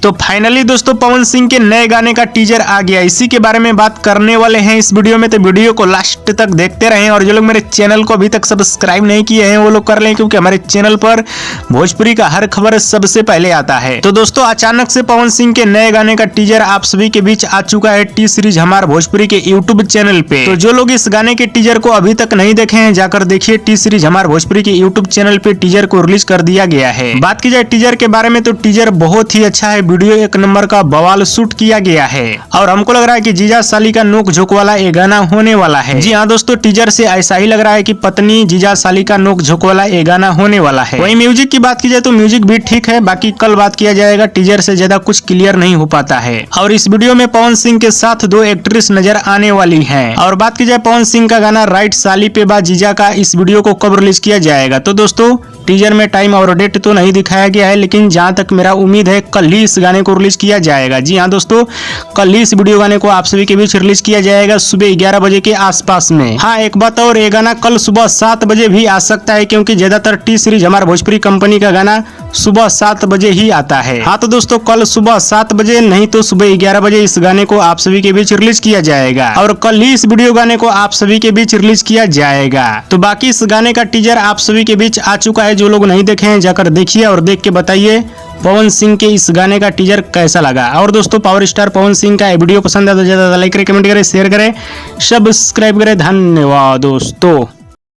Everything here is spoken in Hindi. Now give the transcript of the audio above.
तो फाइनली दोस्तों पवन सिंह के नए गाने का टीजर आ गया। इसी के बारे में बात करने वाले हैं इस वीडियो में, तो वीडियो को लास्ट तक देखते रहें। और जो लोग मेरे चैनल को अभी तक सब्सक्राइब नहीं किए हैं वो लोग कर लें, क्योंकि हमारे चैनल पर भोजपुरी का हर खबर सबसे पहले आता है। तो दोस्तों अचानक से पवन सिंह के नए गाने का टीजर आप सभी के बीच आ चुका है टी सीरीज हमार भोजपुरी के यूट्यूब चैनल पे। तो जो लोग इस गाने के टीजर को अभी तक नहीं देखे हैं जाकर देखिए, टी सीरीज हमार भोजपुरी के यूट्यूब चैनल पे टीजर को रिलीज कर दिया गया है। बात की जाए टीजर के बारे में तो टीजर बहुत ही अच्छा है, वीडियो एक नंबर का बवाल शूट किया गया है और हमको लग रहा है कि जीजा साली का नोक झोंक वाला ये गाना होने वाला है। जी हाँ दोस्तों, टीजर से ऐसा ही लग रहा है कि पत्नी जीजा साली का नोक झोंक वाला ये गाना होने वाला है। वही म्यूजिक की बात की जाए तो म्यूजिक भी ठीक है, बाकी कल बात किया जाएगा। टीजर से ज्यादा कुछ क्लियर नहीं हो पाता है। और इस वीडियो में पवन सिंह के साथ दो एक्ट्रेस नजर आने वाली हैं। और बात की जाए पवन सिंह का गाना राइट साली पे बा जीजा का, इस वीडियो को कब रिलीज किया जाएगा। तो दोस्तों टीजर में टाइम और डेट तो नहीं दिखाया गया है, लेकिन जहां तक मेरा उम्मीद है कल ही इस गाने को रिलीज किया जाएगा। जी हाँ दोस्तों, कल ही इस वीडियो गाने को आप सभी के बीच रिलीज किया जाएगा सुबह 11 बजे के आसपास में। हाँ एक बात और, ये गाना कल सुबह 7 बजे भी आ सकता है, क्योंकि ज्यादातर टी सीरीज हमारे भोजपुरी कंपनी का गाना सुबह 7 बजे ही आता है। हाँ तो दोस्तों कल सुबह 7 बजे नहीं तो सुबह 11 बजे इस गाने को आप सभी के बीच रिलीज किया जाएगा और कल ही इस वीडियो गाने को आप सभी के बीच रिलीज किया जाएगा। तो बाकी इस गाने का टीजर आप सभी के बीच आ चुका है, जो लोग नहीं देखे हैं जाकर देखिए और देख के बताइए पवन सिंह के इस गाने का टीजर कैसा लगा। और दोस्तों पावर स्टार पवन सिंह का वीडियो पसंद है तो ज्यादा लाइक करें, कमेंट करें, शेयर करें, सब्सक्राइब करें। धन्यवाद दोस्तों।